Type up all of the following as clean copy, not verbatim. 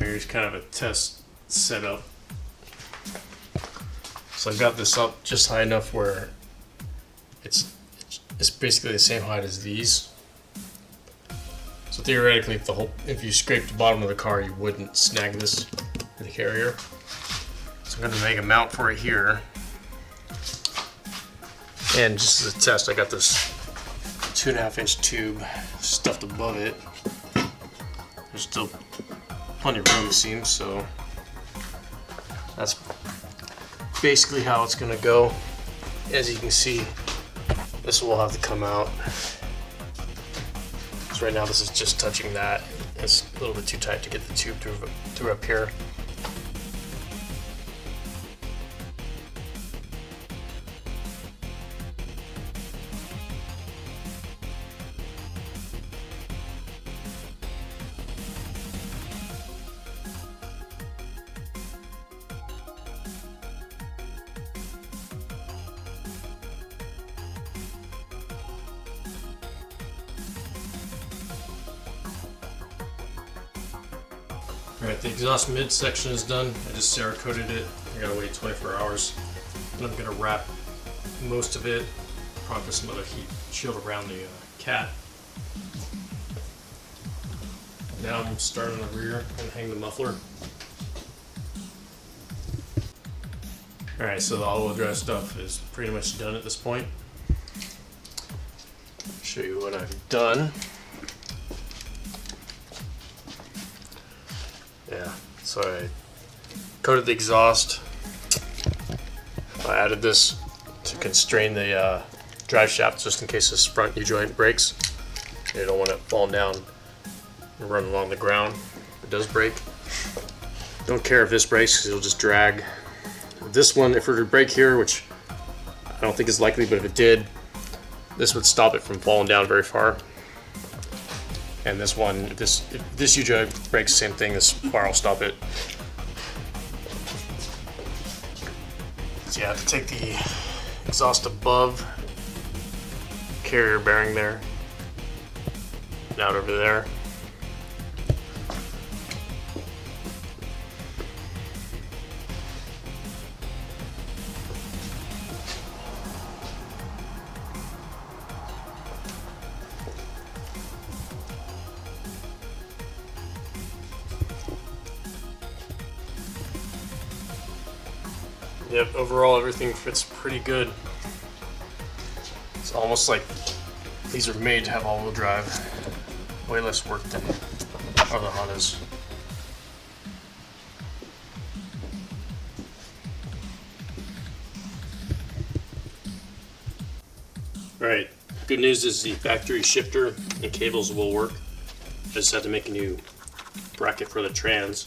Here's kind of a test setup. So I've got this up just high enough where it's basically the same height as these. So theoretically, if you scrape the bottom of the car, you wouldn't snag this in the carrier. So I'm going to make a mount for it here. And just as a test, I got this 2.5-inch tube stuffed above it. There's still plenty of room, it seems, so that's basically how it's going to go. As you can see, this will have to come out. So right now this is just touching that. It's a little bit too tight to get the tube through up here. Alright, the exhaust midsection is done. I just Cerakoted it. I gotta wait 24 hours. And I'm gonna wrap most of it, probably put some other heat shield around the cat. Now I'm starting the rear and hang the muffler. Alright, so the all-wheel drive stuff is pretty much done at this point. I'll show you what I've done. Yeah, so I coated the exhaust. I added this to constrain the drive shaft just in case this front U-joint breaks. You don't want it falling down and running along the ground. If it does break, don't care if this breaks because it'll just drag. This one, if it were to break here, which I don't think is likely, but if it did, this would stop it from falling down very far. And this one, if this U-joint breaks, same thing, this bar will stop it. So you have to take the exhaust above carrier bearing there and out over there. Yep, overall everything fits pretty good. It's almost like these are made to have all-wheel drive. Way less work than other Hondas. Alright, good news is the factory shifter and cables will work. I just had to make a new bracket for the trans.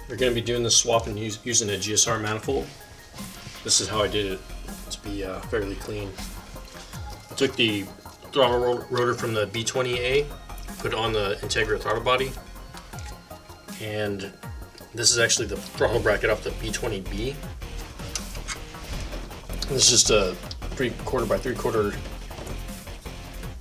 We're going to be doing the swap and using a GSR manifold. This is how I did it to be fairly clean. I took the throttle rotor from the B20A, put it on the Integra throttle body, and this is actually the throttle bracket off the B20B. This is just a 3/4 by 3/4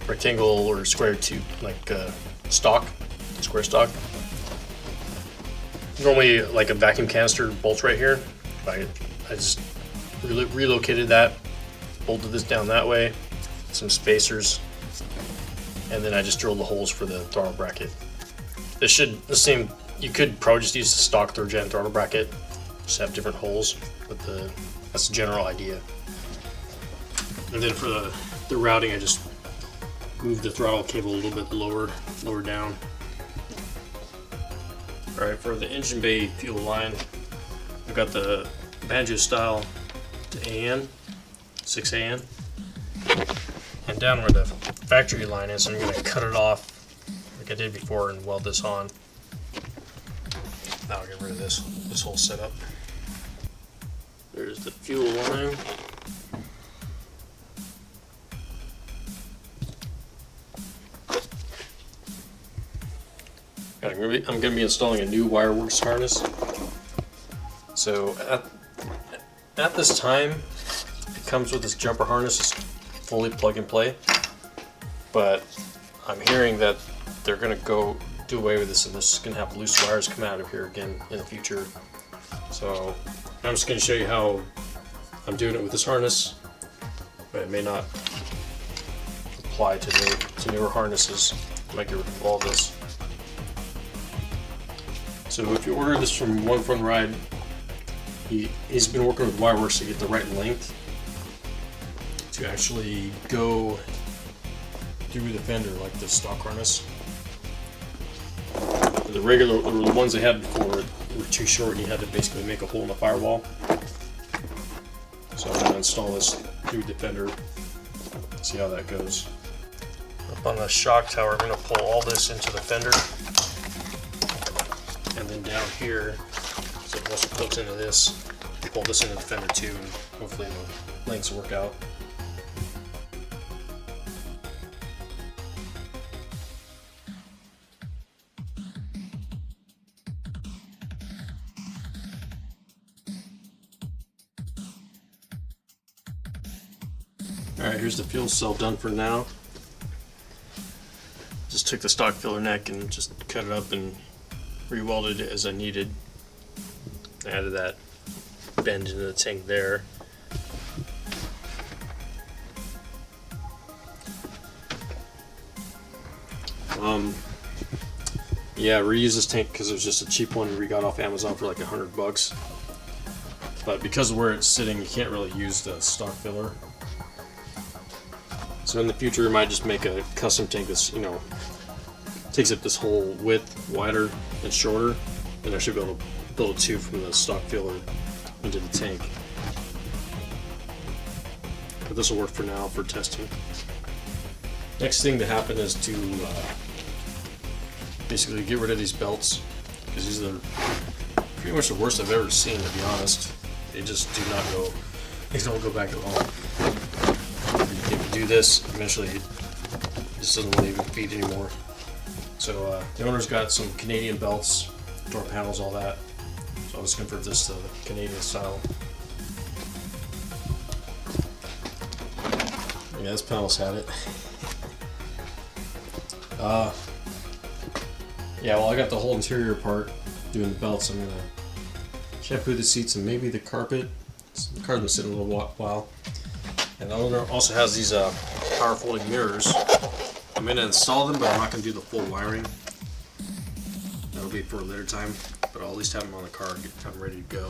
rectangle or square tube, like stock, square stock. Normally like a vacuum canister bolts right here. I just relocated that, bolted this down that way, some spacers, and then I just drilled the holes for the throttle bracket. You could probably just use the stock 3rd gen throttle bracket, just have different holes, but that's the general idea. And then for the routing, I just moved the throttle cable a little bit lower down. Alright, for the engine bay fuel line, I've got the Banjo style to AN, 6 AN. And down where the factory line is, I'm going to cut it off like I did before and weld this on. Now I'll get rid of this whole setup. There's the fuel line. I'm going to be installing a new Wireworks harness. So at this time, it comes with this jumper harness, it's fully plug and play. But I'm hearing that they're going to do away with this, and this is going to have loose wires come out of here again in the future. So I'm just going to show you how I'm doing it with this harness, but it may not apply to newer harnesses. I might get rid of all this. So if you order this from One Front Ride, he's been working with Wireworks to get the right length to actually go through the fender like the stock harness. The ones they had before were too short, and you had to basically make a hole in the firewall. So I'm going to install this through the fender, see how that goes. Up on the shock tower, I'm going to pull all this into the fender, and then down here, so it also hooks into this, pull this into the fender too, and hopefully the lengths work out. Alright, here's the fuel cell done for now. Just took the stock filler neck and just cut it up and re-welded it as I needed. Added that bend into the tank there. Yeah, reuse this tank because it was just a cheap one we got off Amazon for like $100. But because of where it's sitting, you can't really use the stock filler. So in the future, I might just make a custom tank that's, takes up this whole width wider and shorter, and I should be able to build a tube from the stock filler into the tank. But this will work for now for testing. Next thing to happen is to basically get rid of these belts, because these are pretty much the worst I've ever seen, to be honest. They just do not go, they don't go back at all. If you do this, eventually it just doesn't really even feed anymore. So the owner's got some Canadian belts, door panels, all that. So I'll just convert this to the Canadian style. Yeah, this panel's had it. Yeah, well, I got the whole interior part doing the belts. I'm gonna shampoo the seats and maybe the carpet. The car's been sitting a little while. And the owner also has these power folding mirrors. I'm gonna install them, but I'm not gonna do the full wiring. That'll be for a later time, but I'll at least have them on the car and get them ready to go.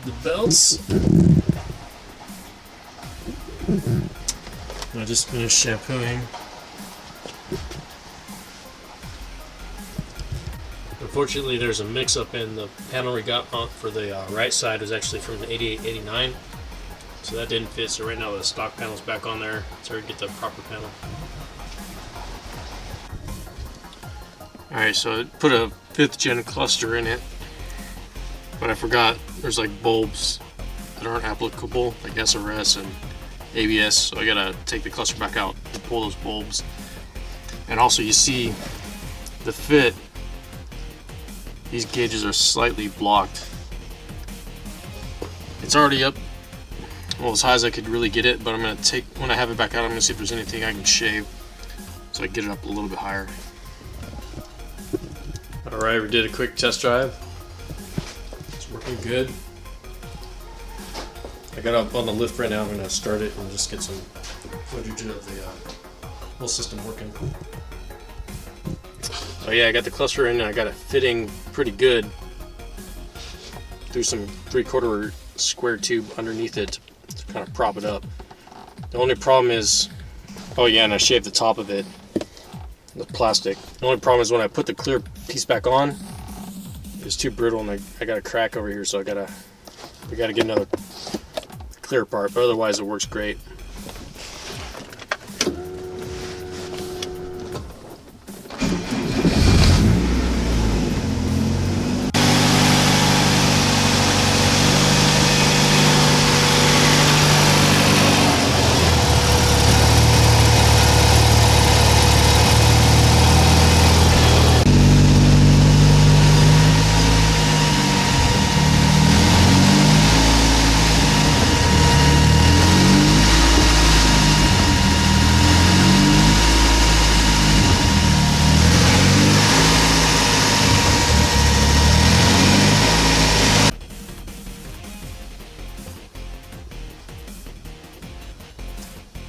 The belts. I just finished shampooing. Unfortunately, there's a mix-up in the panel we got on for the right side was actually from the 88-89, so that didn't fit. So right now the stock panel's back on there, so we get the proper panel. Alright, so I put a 5th gen cluster in it, but I forgot there's like bulbs that aren't applicable, like SRS and ABS, so I gotta take the cluster back out and pull those bulbs. And also you see the fit, these gauges are slightly blocked. It's already up, well, as high as I could really get it, but I'm gonna take, when I have it back out, I'm gonna see if there's anything I can shave so I can get it up a little bit higher. Alright, we did a quick test drive. It's working good. I got up on the lift right now. I'm going to start it and just get some footage of the whole system working. Oh yeah, I got the cluster in and I got it fitting pretty good through some 3/4 square tube underneath it to kind of prop it up. The only problem is, oh yeah, and I shaved the top of it, the plastic. The only problem is when I put the clear piece back on, it's too brittle and I got a crack over here, so we gotta get another clear part, but otherwise it works great.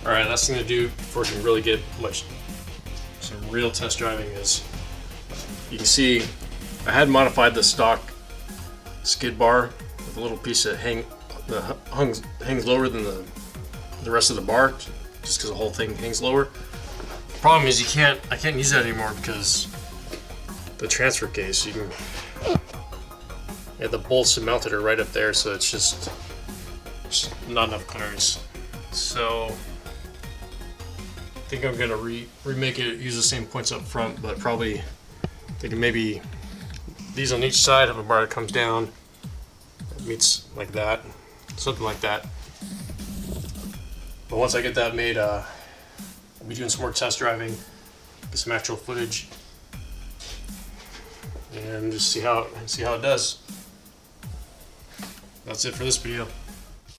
Alright, last thing to do before we can really get some real test driving is, you can see I had modified the stock skid bar with a little piece that hangs lower than the rest of the bar, just because the whole thing hangs lower. The problem is I can't use that anymore because the transfer case, the bolts mounted are right up there, so it's just not enough clearance. So I think I'm gonna remake it, use the same points up front, but probably thinking maybe these on each side have a bar that comes down, it meets like that, something like that. But once I get that made, I'll be doing some more test driving, get some actual footage, and just see how it does. That's it for this video.